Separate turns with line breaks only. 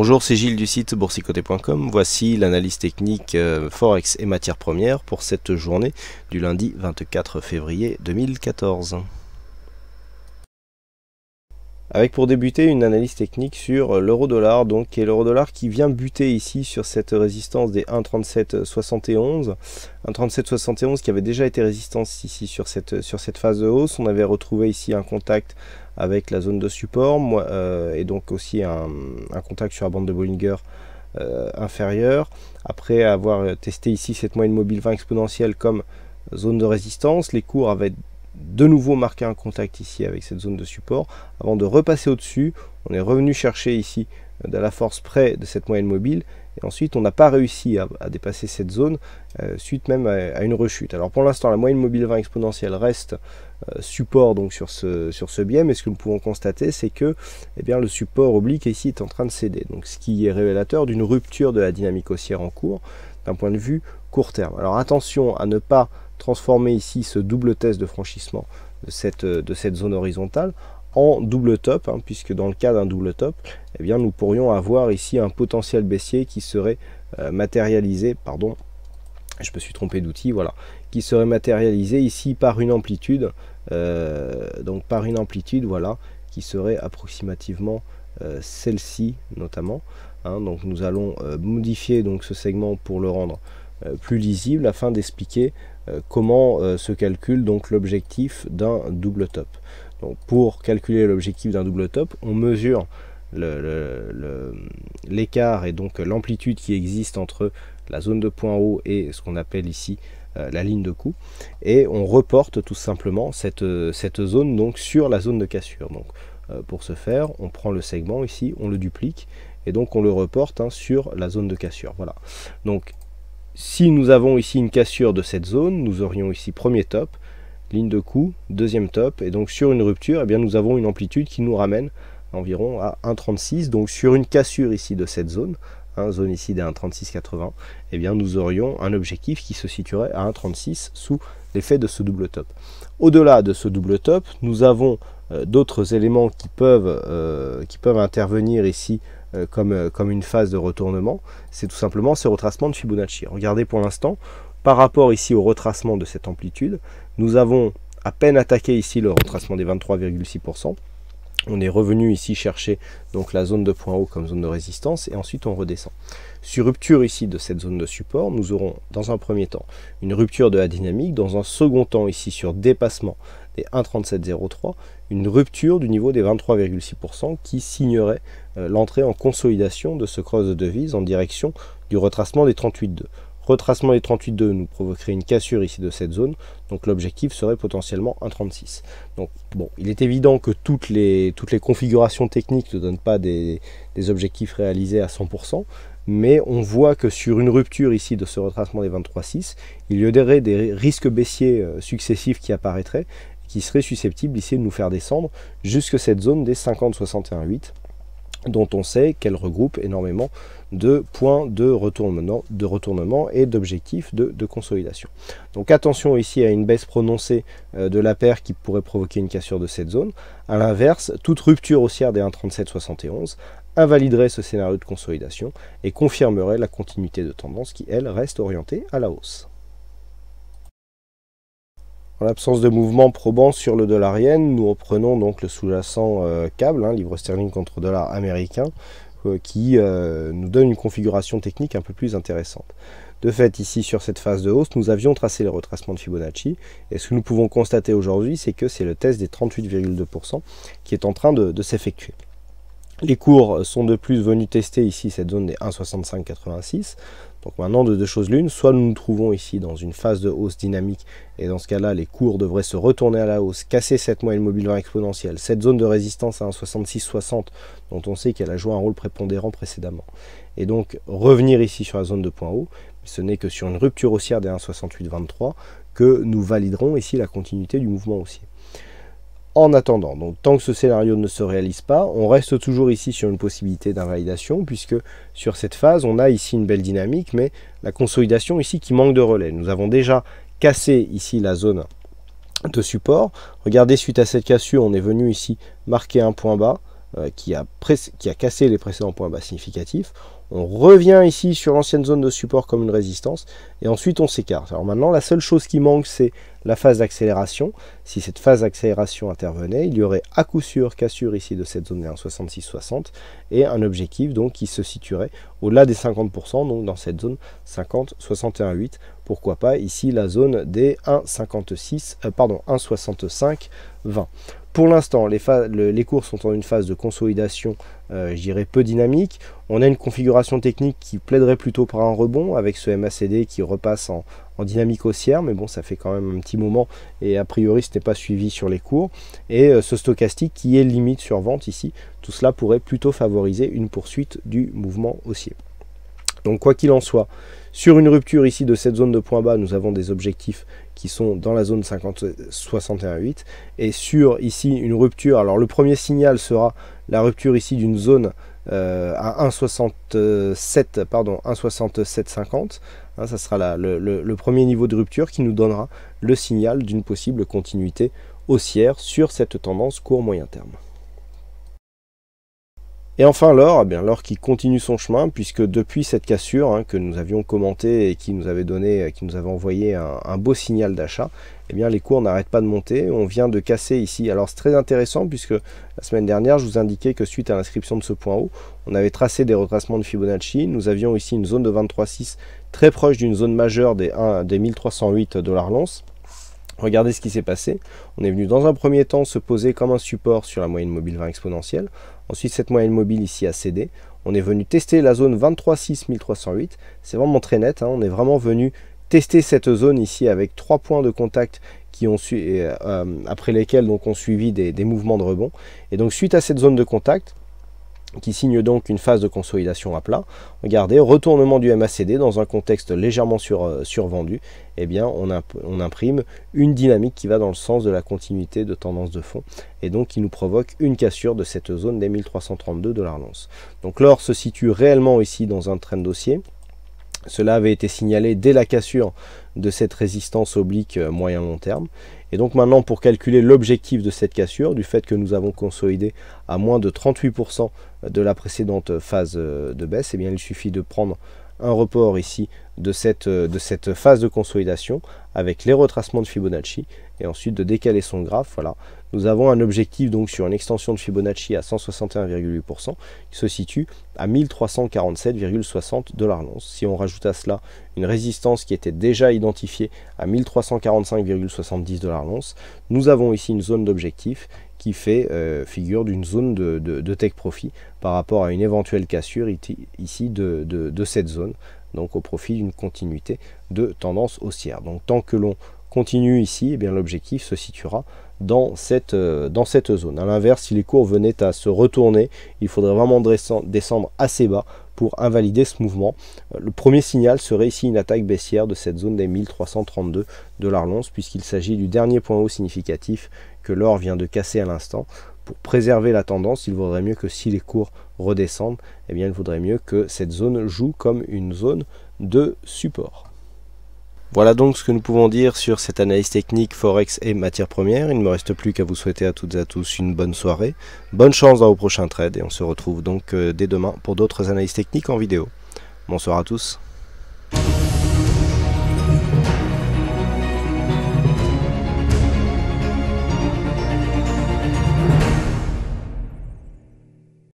Bonjour, c'est Gilles du site boursicoté.com. Voici l'analyse technique Forex et matières premières pour cette journée du lundi 24 février 2014. Avec pour débuter une analyse technique sur l'euro-dollar, donc qui est l'euro-dollar qui vient buter ici sur cette résistance des 1,3771. 1,3771 qui avait déjà été résistance ici sur cette phase de hausse. On avait retrouvé ici un contact avec la zone de support et donc aussi un contact sur la bande de Bollinger inférieure. Après avoir testé ici cette moyenne mobile 20 exponentielle comme zone de résistance, les cours avaient de nouveau marqué un contact ici avec cette zone de support avant de repasser au-dessus. On est revenu chercher ici de la force près de cette moyenne mobile et ensuite on n'a pas réussi à dépasser cette zone suite même à une rechute. Alors pour l'instant la moyenne mobile 20 exponentielle reste support donc sur ce biais, mais ce que nous pouvons constater c'est que le support oblique ici est en train de céder, donc ce qui est révélateur d'une rupture de la dynamique haussière en cours d'un point de vue court terme. Alors attention à ne pas transformer ici ce double test de franchissement de cette zone horizontale en double top, puisque dans le cas d'un double top, nous pourrions avoir ici un potentiel baissier qui serait matérialisé, pardon, je me suis trompé d'outil, voilà, qui serait matérialisé ici par une amplitude, voilà, qui serait approximativement celle-ci notamment. Donc nous allons modifier donc ce segment pour le rendre plus lisible afin d'expliquer comment se calcule donc l'objectif d'un double top. Donc pour calculer l'objectif d'un double top, on mesure l'écart et donc l'amplitude qui existe entre la zone de point haut et ce qu'on appelle ici la ligne de coup, et on reporte tout simplement cette zone donc sur la zone de cassure. Donc pour ce faire, on prend le segment ici, on le duplique et donc on le reporte sur la zone de cassure. Voilà. Donc si nous avons ici une cassure de cette zone, nous aurions ici premier top, ligne de coup, deuxième top, et donc sur une rupture, nous avons une amplitude qui nous ramène environ à 1,36. Donc sur une cassure ici de cette zone, zone ici des 1,3680, nous aurions un objectif qui se situerait à 1,36 sous l'effet de ce double top. Au-delà de ce double top, nous avons d'autres éléments qui peuvent intervenir ici comme une phase de retournement. C'est tout simplement ce retracement de Fibonacci. Regardez pour l'instant, par rapport ici au retracement de cette amplitude, nous avons à peine attaqué ici le retracement des 23,6%. On est revenu ici chercher donc la zone de point haut comme zone de résistance et ensuite on redescend. Sur rupture ici de cette zone de support, nous aurons dans un premier temps une rupture de la dynamique, dans un second temps ici sur dépassement des 1,3703, une rupture du niveau des 23,6% qui signerait l'entrée en consolidation de ce cross de devise en direction du retracement des 38,2. Retracement des 38,2 nous provoquerait une cassure ici de cette zone, donc l'objectif serait potentiellement 1,36. Donc bon, il est évident que toutes les configurations techniques ne donnent pas des objectifs réalisés à 100%, mais on voit que sur une rupture ici de ce retracement des 23,6, il y aurait des risques baissiers successifs qui apparaîtraient, qui seraient susceptibles ici de nous faire descendre jusque cette zone des 50,61,8, dont on sait qu'elle regroupe énormément de points de retournement et d'objectifs de consolidation. Donc attention ici à une baisse prononcée de la paire qui pourrait provoquer une cassure de cette zone. A l'inverse, toute rupture haussière des 1,3771 invaliderait ce scénario de consolidation et confirmerait la continuité de tendance qui, elle, reste orientée à la hausse. En l'absence de mouvement probant sur le dollar yen, nous reprenons donc le sous-jacent câble, livre sterling contre dollar américain, qui nous donne une configuration technique un peu plus intéressante. De fait, ici sur cette phase de hausse, nous avions tracé le retracement de Fibonacci, et ce que nous pouvons constater aujourd'hui, c'est que c'est le test des 38,2% qui est en train de s'effectuer. Les cours sont de plus venus tester ici cette zone des 1,6586. Donc maintenant, de deux choses l'une, soit nous nous trouvons ici dans une phase de hausse dynamique, et dans ce cas-là, les cours devraient se retourner à la hausse, casser cette moyenne mobile 20 exponentielle, cette zone de résistance à 1,6660, dont on sait qu'elle a joué un rôle prépondérant précédemment, et donc revenir ici sur la zone de point haut. Ce n'est que sur une rupture haussière des 1,6823 que nous validerons ici la continuité du mouvement haussier. En attendant, donc tant que ce scénario ne se réalise pas, on reste toujours ici sur une possibilité d'invalidation, puisque sur cette phase, on a ici une belle dynamique, mais la consolidation ici qui manque de relais. Nous avons déjà cassé ici la zone de support. Regardez, suite à cette cassure, on est venu ici marquer un point bas, qui a cassé les précédents points bas significatifs. On revient ici sur l'ancienne zone de support comme une résistance, et ensuite on s'écarte. Alors maintenant, la seule chose qui manque, c'est la phase d'accélération. Si cette phase d'accélération intervenait, il y aurait à coup sûr cassure ici de cette zone des 1,6660 et un objectif donc qui se situerait au-delà des 50%, donc dans cette zone 50,61,8. Pourquoi pas ici la zone des 1,65,20. Pour l'instant, les cours sont en une phase de consolidation, je dirais peu dynamique. On a une configuration technique qui plaiderait plutôt pour un rebond avec ce MACD qui repasse en dynamique haussière, mais bon, ça fait quand même un petit moment et a priori ce n'est pas suivi sur les cours. Et ce stochastique qui est limite sur vente ici, tout cela pourrait plutôt favoriser une poursuite du mouvement haussier. Donc quoi qu'il en soit, sur une rupture ici de cette zone de point bas, nous avons des objectifs qui sont dans la zone 50,61,8 et sur ici une rupture, alors le premier signal sera la rupture ici d'une zone à 1,6750, hein, ça sera le premier niveau de rupture qui nous donnera le signal d'une possible continuité haussière sur cette tendance court moyen terme. Et enfin l'or, l'or qui continue son chemin, puisque depuis cette cassure que nous avions commentée et qui nous avait envoyé un beau signal d'achat, les cours n'arrêtent pas de monter. On vient de casser ici. Alors c'est très intéressant puisque la semaine dernière, je vous indiquais que suite à l'inscription de ce point haut, on avait tracé des retracements de Fibonacci. Nous avions ici une zone de 23,6 très proche d'une zone majeure des 1308 $ l'once. Regardez ce qui s'est passé. On est venu dans un premier temps se poser comme un support sur la moyenne mobile 20 exponentielle. Ensuite, cette moyenne mobile ici a cédé. On est venu tester la zone 23,6 1308. C'est vraiment très net. On est vraiment venu tester cette zone ici avec 3 points de contact qui ont après lesquels donc, on suivi des mouvements de rebond. Et donc, suite à cette zone de contact, qui signe donc une phase de consolidation à plat. Regardez, retournement du MACD dans un contexte légèrement survendu, on imprime une dynamique qui va dans le sens de la continuité de tendance de fond et donc qui nous provoque une cassure de cette zone des 1332 $ l'once. Donc l'or se situe réellement ici dans un trend haussier. Cela avait été signalé dès la cassure de cette résistance oblique moyen-long terme. Et donc maintenant, pour calculer l'objectif de cette cassure, du fait que nous avons consolidé à moins de 38% de la précédente phase de baisse, il suffit de prendre un report ici de cette phase de consolidation avec les retracements de Fibonacci et ensuite de décaler son graphe. Voilà, nous avons un objectif donc sur une extension de Fibonacci à 161,8% qui se situe à 1347,60 $ l'once. Si on rajoute à cela une résistance qui était déjà identifiée à 1345,70 $ l'once, nous avons ici une zone d'objectif qui fait figure d'une zone de take profit par rapport à une éventuelle cassure ici de cette zone, donc au profit d'une continuité de tendance haussière. Donc tant que l'on continue ici, l'objectif se situera dans cette zone. A l'inverse, si les cours venaient à se retourner, il faudrait vraiment descendre assez bas pour invalider ce mouvement. Le premier signal serait ici une attaque baissière de cette zone des 1332 $ l'once, puisqu'il s'agit du dernier point haut significatif que l'or vient de casser à l'instant. Pour préserver la tendance, il vaudrait mieux que si les cours redescendent, il vaudrait mieux que cette zone joue comme une zone de support. Voilà donc ce que nous pouvons dire sur cette analyse technique Forex et matières premières. Il ne me reste plus qu'à vous souhaiter à toutes et à tous une bonne soirée. Bonne chance dans vos prochains trades et on se retrouve donc dès demain pour d'autres analyses techniques en vidéo. Bonsoir à tous.